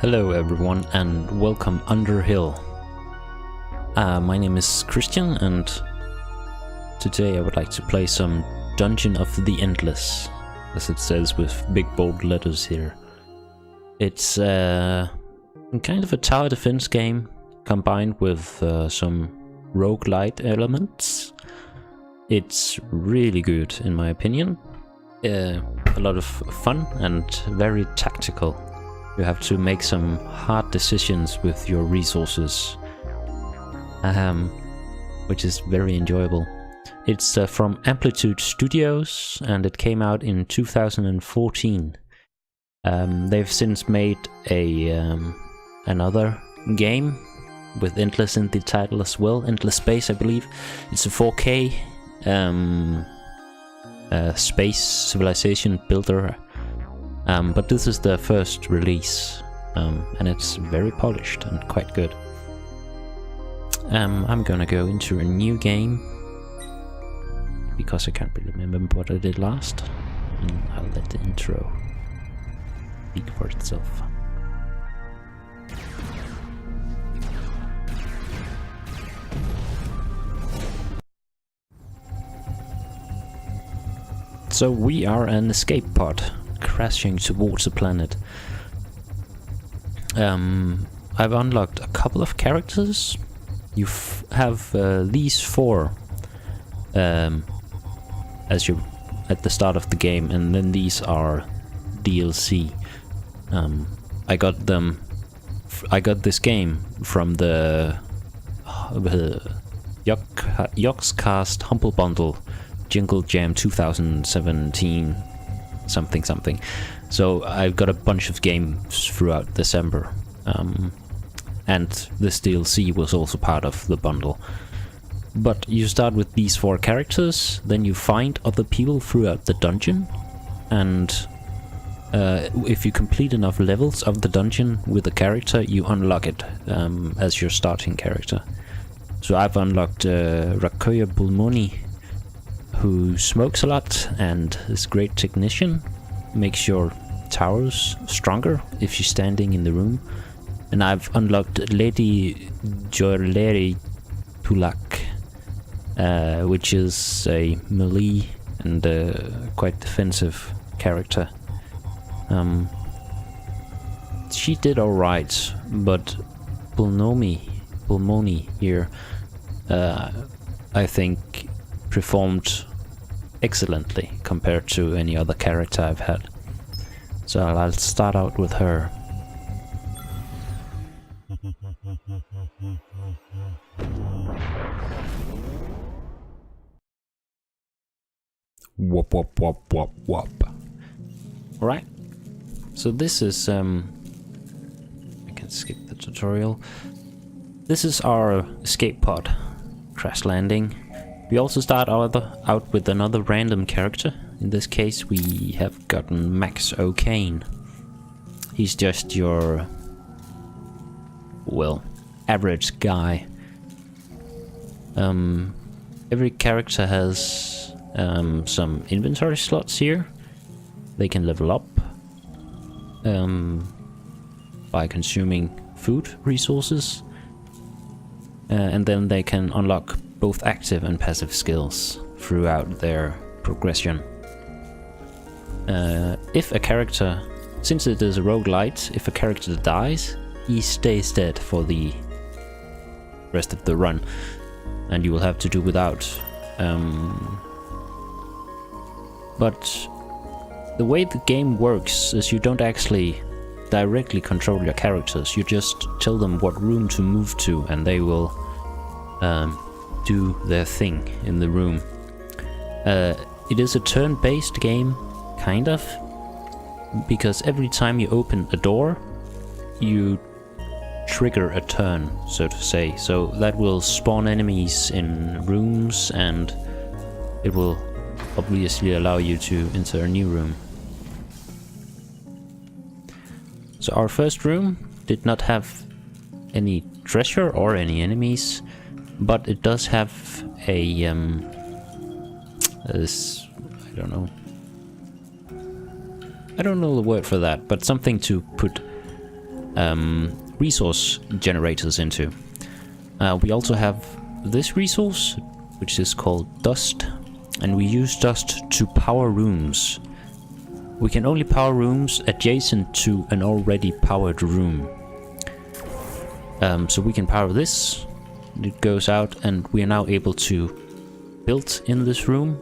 Hello everyone and welcome Underhill. My name is Christian and today I would like to play some Dungeon of the Endless, as it says with big bold letters here. It's kind of a tower defense game combined with some roguelite elements. It's really good in my opinion. A lot of fun and very tactical. You have to make some hard decisions with your resources, which is very enjoyable. It's from Amplitude Studios and it came out in 2014. They've since made another game with Endless in the title as well, Endless Space I believe. It's a 4K space civilization builder. But this is the first release, and it's very polished and quite good. I'm gonna go into a new game, because I can't really remember what I did last, and I'll let the intro speak for itself. So we are an escape pod crashing towards a planet. I've unlocked a couple of characters. You have these four as you at the start of the game, and then these are DLC. I got this game from the yogscast Humble Bundle Jingle Jam 2017 something. So I've got a bunch of games throughout December, and this DLC was also part of the bundle. But you start with these four characters, then you find other people throughout the dungeon, and if you complete enough levels of the dungeon with a character, you unlock it as your starting character. So I've unlocked Rakoya Bulmoni, who smokes a lot and is a great technician, makes your towers stronger if she's standing in the room. And I've unlocked Lady Joyleri Pulak, which is a melee and quite defensive character. She did alright, but Bulmoni here, I think performed excellently compared to any other character I've had. So I'll start out with her. Whoop whoop whoop whoop whoop. Alright. So this is I can skip the tutorial. This is our escape pod. Crash landing. We also start out with another random character. In this case we have gotten Max O'Kane. He's just your, well, average guy. Every character has some inventory slots here. They can level up by consuming food resources, and then they can unlock both active and passive skills throughout their progression. If a character, since it is a roguelite, if a character dies, he stays dead for the rest of the run, and you will have to do without. But the way the game works is you don't actually directly control your characters, you just tell them what room to move to, and they will do their thing in the room. It is a turn-based game, kind of, because every time you open a door, you trigger a turn, so to say. So that will spawn enemies in rooms, and it will obviously allow you to enter a new room. So our first room did not have any treasure or any enemies, but it does have a I don't know the word for that, but something to put resource generators into. We also have this resource, which is called dust, and we use dust to power rooms. We can only power rooms adjacent to an already powered room. So we can power this, it goes out, and we are now able to build in this room,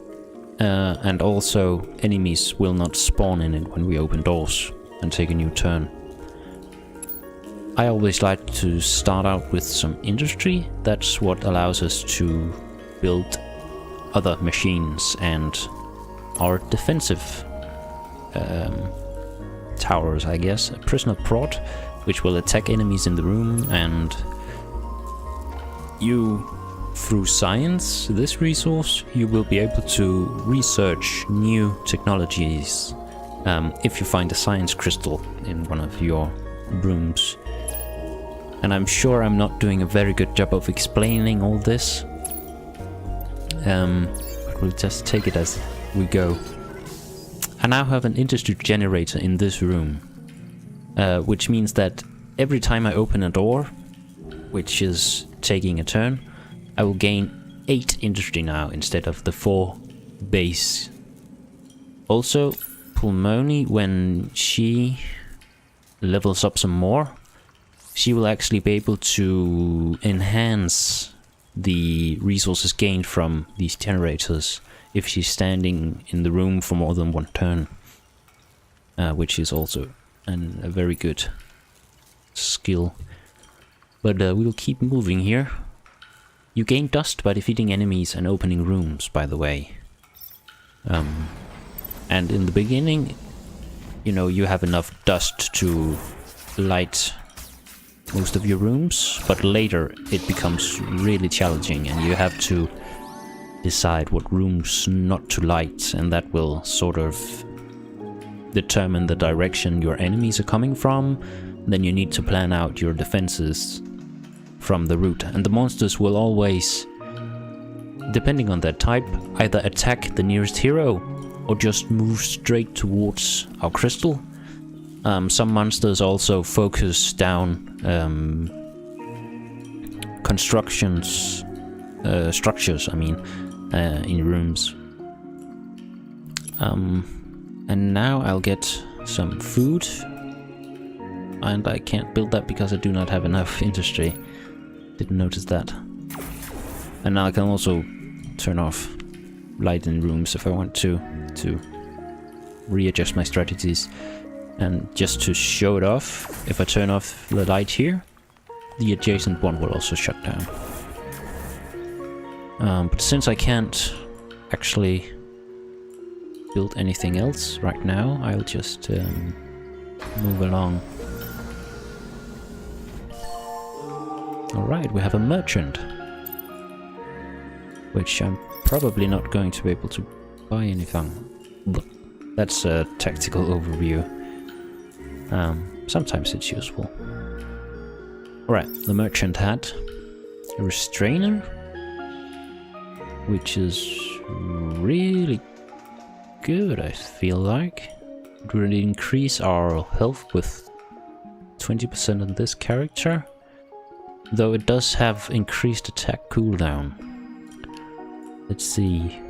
and also enemies will not spawn in it when we open doors and take a new turn. I always like to start out with some industry. That's what allows us to build other machines and our defensive towers, I guess. A prisoner prod, which will attack enemies in the room, and you, through science, this resource, you will be able to research new technologies if you find a science crystal in one of your rooms. And I'm sure I'm not doing a very good job of explaining all this. But we'll just take it as we go. I now have an industry generator in this room, which means that every time I open a door, which is taking a turn, I will gain 8 industry now instead of the 4 base. Also, Pulmoni, when she levels up some more, she will actually be able to enhance the resources gained from these generators if she's standing in the room for more than 1 turn, which is also a very good skill. But we'll keep moving here. You gain dust by defeating enemies and opening rooms, by the way. And in the beginning, you know, you have enough dust to light most of your rooms, but later it becomes really challenging and you have to decide what rooms not to light, and that will sort of determine the direction your enemies are coming from. Then you need to plan out your defenses from the route, and the monsters will always, depending on their type, either attack the nearest hero or just move straight towards our crystal. Some monsters also focus down structures, I mean, in rooms. And now I'll get some food, and I can't build that because I do not have enough industry. Didn't notice that. And now I can also turn off light in rooms if I want to readjust my strategies. And just to show it off, if I turn off the light here, the adjacent one will also shut down. But since I can't actually build anything else right now, I'll just move along. Alright, we have a merchant, which I'm probably not going to be able to buy anything. But that's a tactical overview. Sometimes it's useful. Alright, the merchant had a restrainer, which is really good, I feel like. It will increase our health with 20% on this character, though it does have increased attack cooldown. Let's see.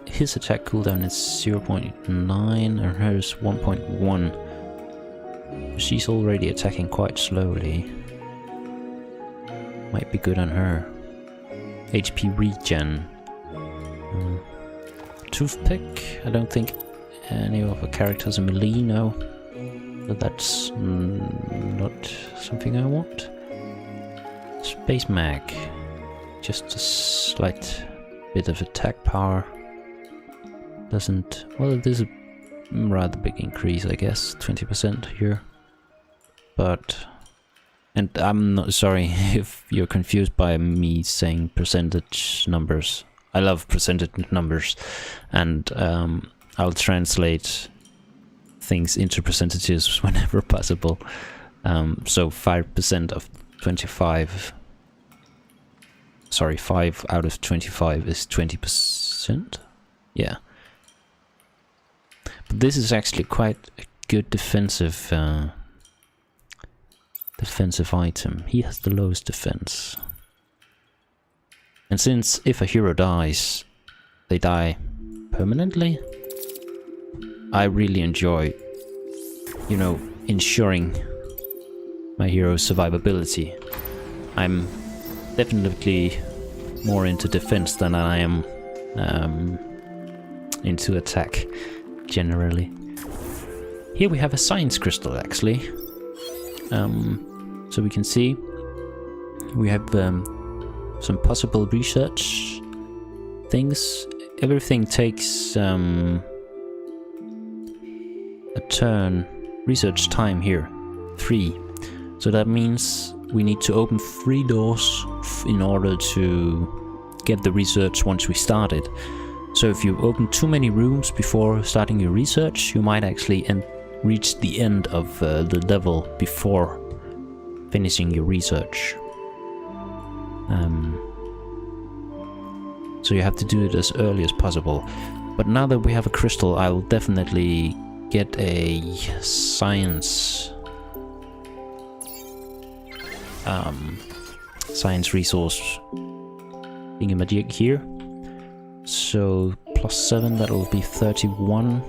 His attack cooldown is 0.9 and hers 1.1. She's already attacking quite slowly. Might be good on her. HP regen. Toothpick. I don't think any of the characters are melee, no. But that's not something I want. Space mag. Just a slight bit of attack power. Doesn't... well, it is a rather big increase, I guess. 20% here. But... and I'm not sorry if you're confused by me saying percentage numbers. I love percentage numbers, and I'll translate things into percentages whenever possible. So 5% of 25... sorry, 5 out of 25 is 20%? Yeah. But this is actually quite a good defensive Defensive item. He has the lowest defense. And since if a hero dies, they die permanently, I really enjoy, you know, ensuring my hero's survivability. I'm definitely more into defense than I am into attack, generally. Here we have a science crystal, actually. So we can see we have some possible research things. Everything takes a turn research time here, 3. So that means we need to open 3 doors in order to get the research once we start it. So if you open too many rooms before starting your research, you might actually reach the end of the level before finishing your research. So you have to do it as early as possible. But now that we have a crystal, I will definitely get a science resource thingamajig here. So +7, that will be 31.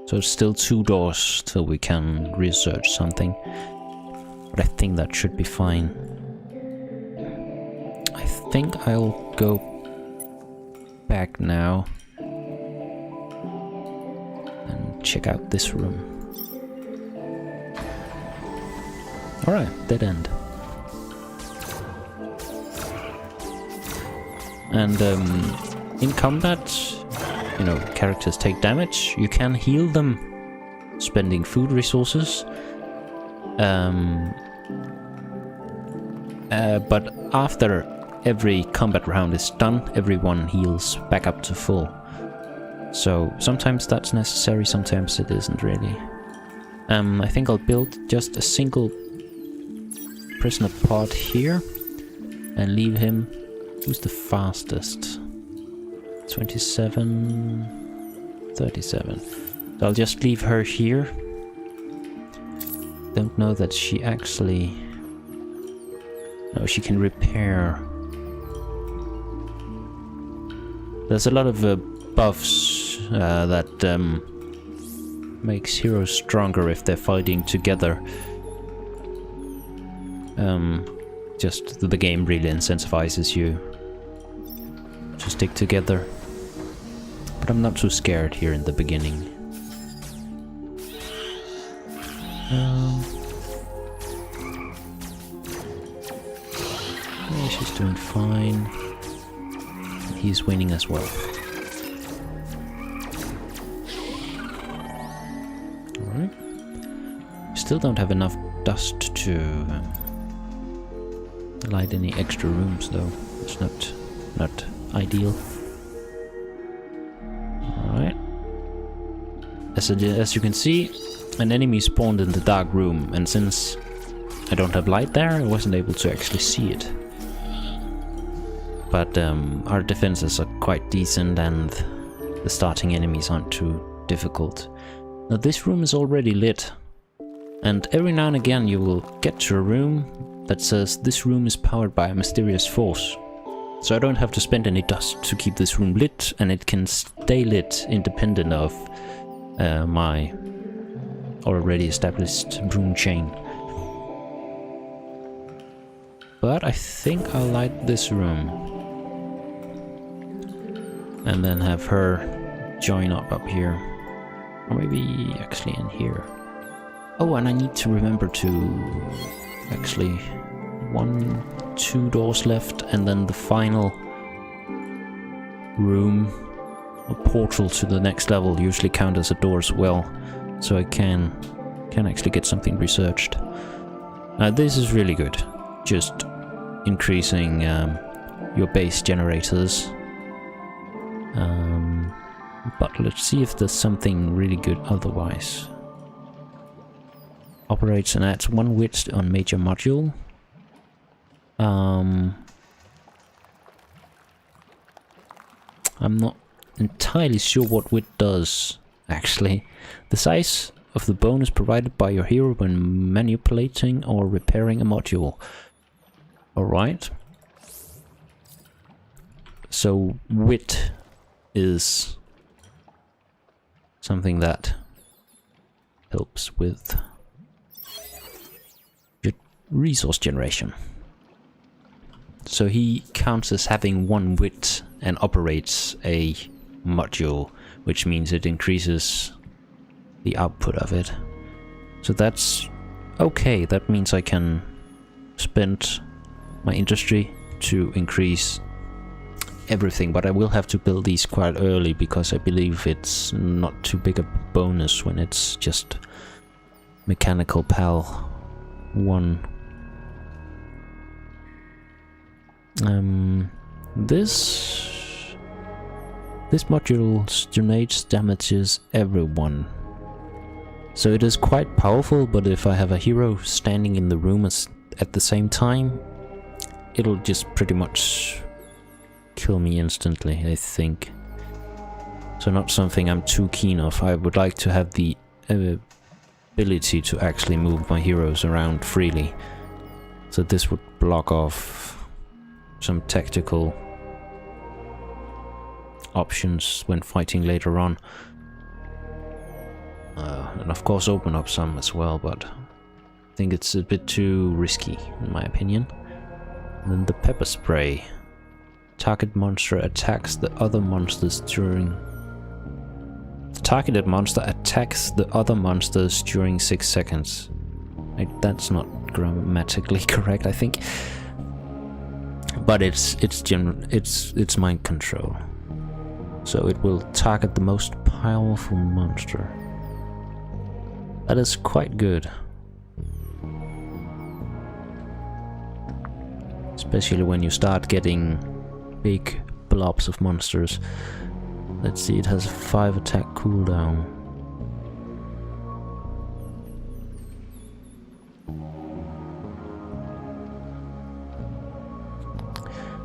So it's still 2 doors till we can research something. But I think that should be fine. I think I'll go back now and check out this room. Alright, dead end. And in combat, you know, characters take damage. You can heal them spending food resources. But after every combat round is done, everyone heals back up to full. So sometimes that's necessary, sometimes it isn't really. I think I'll build just a single prisoner pod here and leave him. Who's the fastest? 27, 37. So I'll just leave her here. Don't know that she actually... No, she can repair. There's a lot of buffs that makes heroes stronger if they're fighting together. Just the game really incentivizes you to stick together. But I'm not too scared here in the beginning. Yeah, she's doing fine. He's winning as well. Alright. Still don't have enough dust to light any extra rooms though. It's not ideal. Alright. As you can see, an enemy spawned in the dark room, and since I don't have light there, I wasn't able to actually see it. But our defenses are quite decent and the starting enemies aren't too difficult. Now this room is already lit, and every now and again you will get to a room that says this room is powered by a mysterious force. So I don't have to spend any dust to keep this room lit, and it can stay lit independent of my already established rune chain. But I think I'll light this room and then have her join up here, or maybe actually in here. Oh, and I need to remember to actually 2 doors left, and then the final room or portal to the next level usually count as a door as well, so I can actually get something researched. This is really good, just increasing your base generators. But let's see if there's something really good otherwise. Operates and adds 1 wit on major module. I'm not entirely sure what wit does, actually. The size of the bonus provided by your hero when manipulating or repairing a module. Alright. So wit is something that helps with resource generation. So he counts as having 1 wit and operates a module, which means it increases the output of it. So that's okay. That means I can spend my industry to increase everything, but I will have to build these quite early because I believe it's not too big a bonus when it's just mechanical pal 1. This module donates damages everyone. So it is quite powerful, but if I have a hero standing in the room at the same time, it'll just pretty much kill me instantly, I think. So not something I'm too keen of. I would like to have the ability to actually move my heroes around freely. So this would block off some tactical options when fighting later on. And of course open up some as well, but I think it's a bit too risky in my opinion. And then the pepper spray. Target monster attacks the other monsters during... The targeted monster attacks the other monsters during 6 seconds. That's not grammatically correct, I think. But it's mind control. So it will target the most powerful monster. That is quite good. Especially when you start getting big blobs of monsters. Let's see, it has a 5 attack cooldown.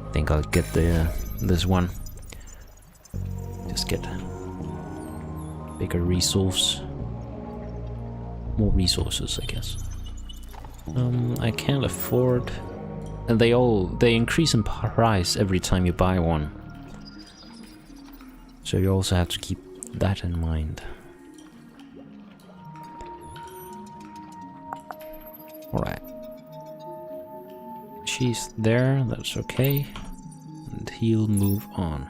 I think I'll get this one. Just get bigger resource. More resources, I guess. I can't afford... And they increase in price every time you buy one. So you also have to keep that in mind. Alright. She's there, that's okay. And he'll move on.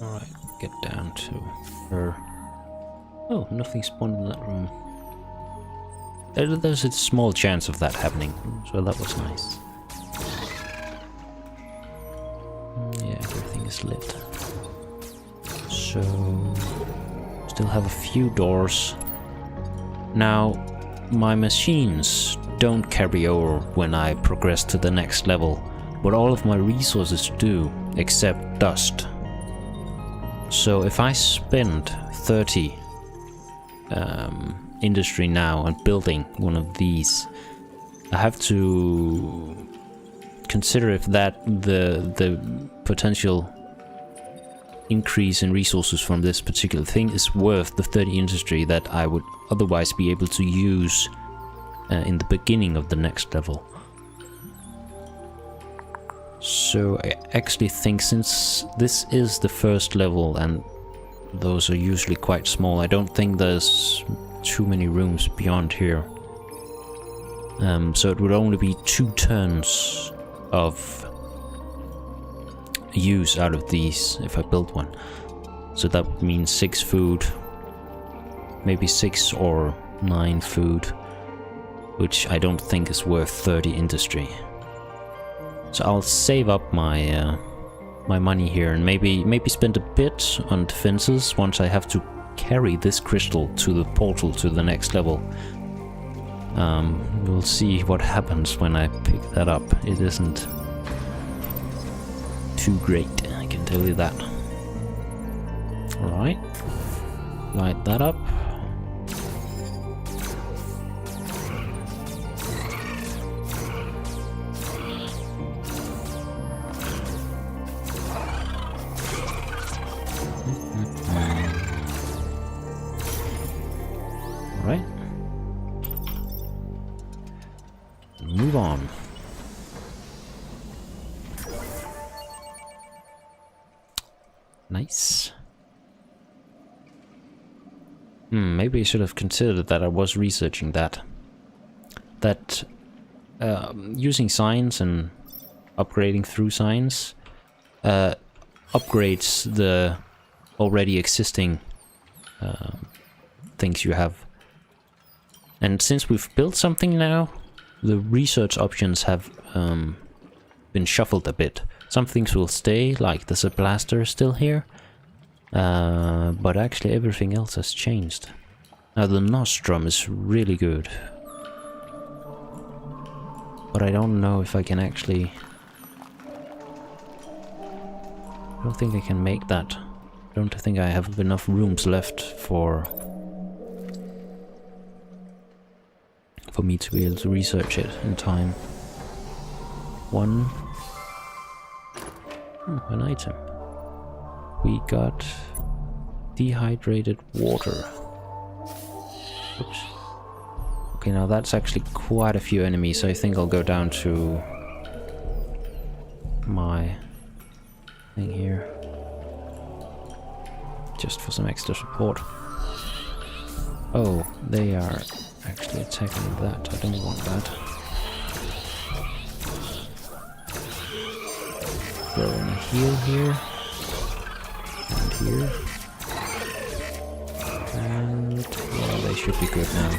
Alright, get down to her. Oh, nothing spawned in that room. There's a small chance of that happening, so that was nice. Yeah, everything is lit. So, still have a few doors. Now, my machines don't carry over when I progress to the next level, but all of my resources do, except dust. So if I spend 30 industry now on building one of these, I have to consider if that the potential increase in resources from this particular thing is worth the 30 industry that I would otherwise be able to use in the beginning of the next level. So I actually think, since this is the first level and those are usually quite small, I don't think there's too many rooms beyond here. So it would only be 2 turns of use out of these if I built one. So that would mean 6 food, maybe 6 or 9 food, which I don't think is worth 30 industry. So I'll save up my my money here and maybe spend a bit on defenses once I have to carry this crystal to the portal to the next level. We'll see what happens when I pick that up. It isn't too great, I can tell you that. Alright, light that up. Alright. Move on. Nice. Maybe I should have considered that I was researching that. That using science and upgrading through science upgrades the already existing things you have. And since we've built something now, the research options have been shuffled a bit. Some things will stay, like there's a blaster still here, but actually everything else has changed. Now the nostrum is really good, but I don't know if I can actually... I don't think I can make that. I don't think I have enough rooms left for me to be able to research it in time. An item. We got dehydrated water. Oops. Okay, now that's actually quite a few enemies, so I think I'll go down to my thing here. Just for some extra support. Oh, they are actually attacking that. I don't want that. Throw in a heal here. And here. And well, they should be good now.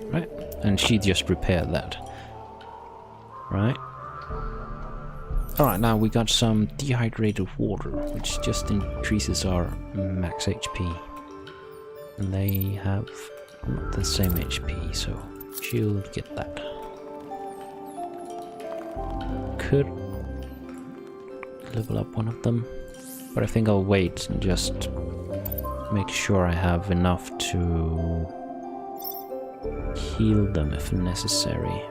Right. And she just repaired that. Right. Alright, now we got some dehydrated water, which just increases our max HP. And they have not the same HP, so she'll get that. Could level up one of them, but I think I'll wait and just make sure I have enough to heal them if necessary.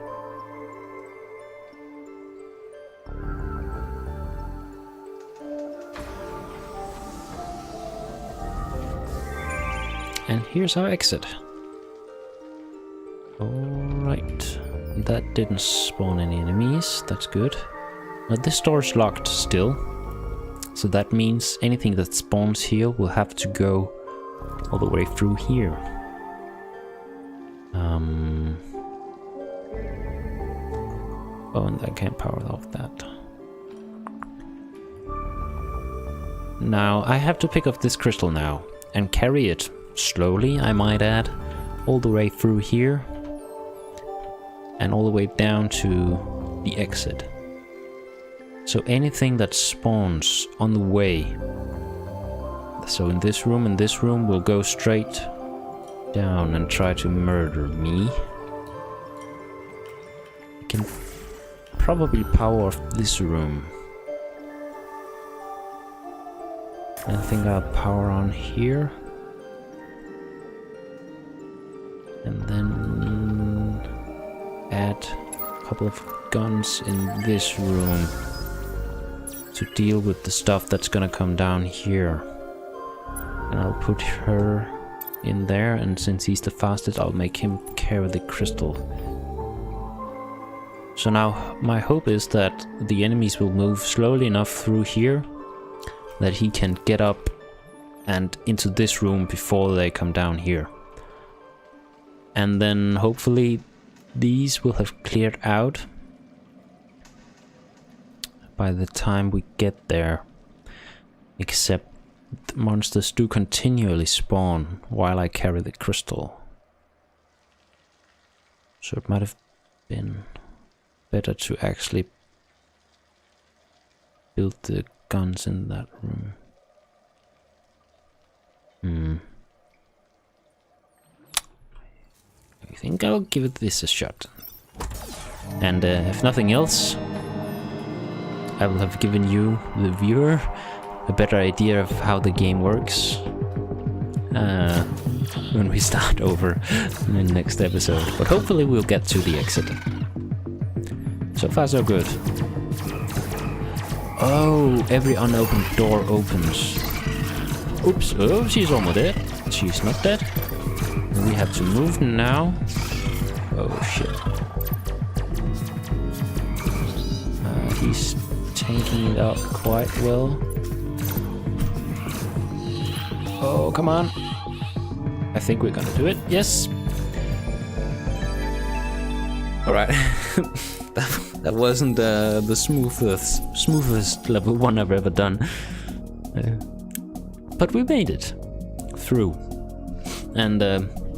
And here's our exit. Alright. That didn't spawn any enemies. That's good. Now this door is locked still. So that means anything that spawns here will have to go all the way through here. Oh, and I can't power off that. Now, I have to pick up this crystal now and carry it slowly, I might add, all the way through here and all the way down to the exit. So anything that spawns on the way, so in this room will go straight down and try to murder me. I can probably power off this room. I think I'll power on here. And then add a couple of guns in this room to deal with the stuff that's gonna come down here. And I'll put her in there, and since he's the fastest, I'll make him carry the crystal. So now my hope is that the enemies will move slowly enough through here that he can get up and into this room before they come down here. And then hopefully these will have cleared out by the time we get there. Except the monsters do continually spawn while I carry the crystal. So it might have been better to actually build the guns in that room. I think I'll give this a shot. And if nothing else, I will have given you, the viewer, a better idea of how the game works when we start over in the next episode. But hopefully we'll get to the exit. So far so good. Oh, every unopened door opens. Oops, oh, she's almost dead. She's not dead. We have to move now. Oh shit. He's taking it out quite well. Oh, come on. I think we're gonna do it. Yes. Alright. that wasn't the smoothest level 1 I've ever done. But we made it through. And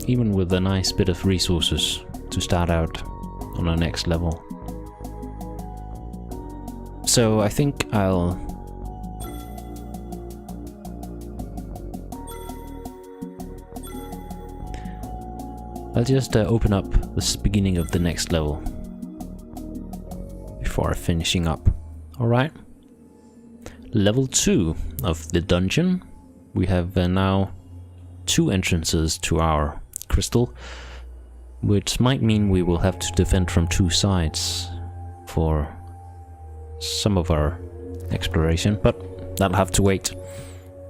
even with a nice bit of resources to start out on our next level. So I think I'll just open up this beginning of the next level before finishing up. Alright. Level 2 of the dungeon. We have now 2 entrances to our crystal, which might mean we will have to defend from 2 sides for some of our exploration, but that'll have to wait.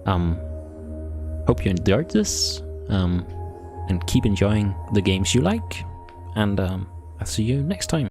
Hope you enjoyed this, and keep enjoying the games you like, and I'll see you next time.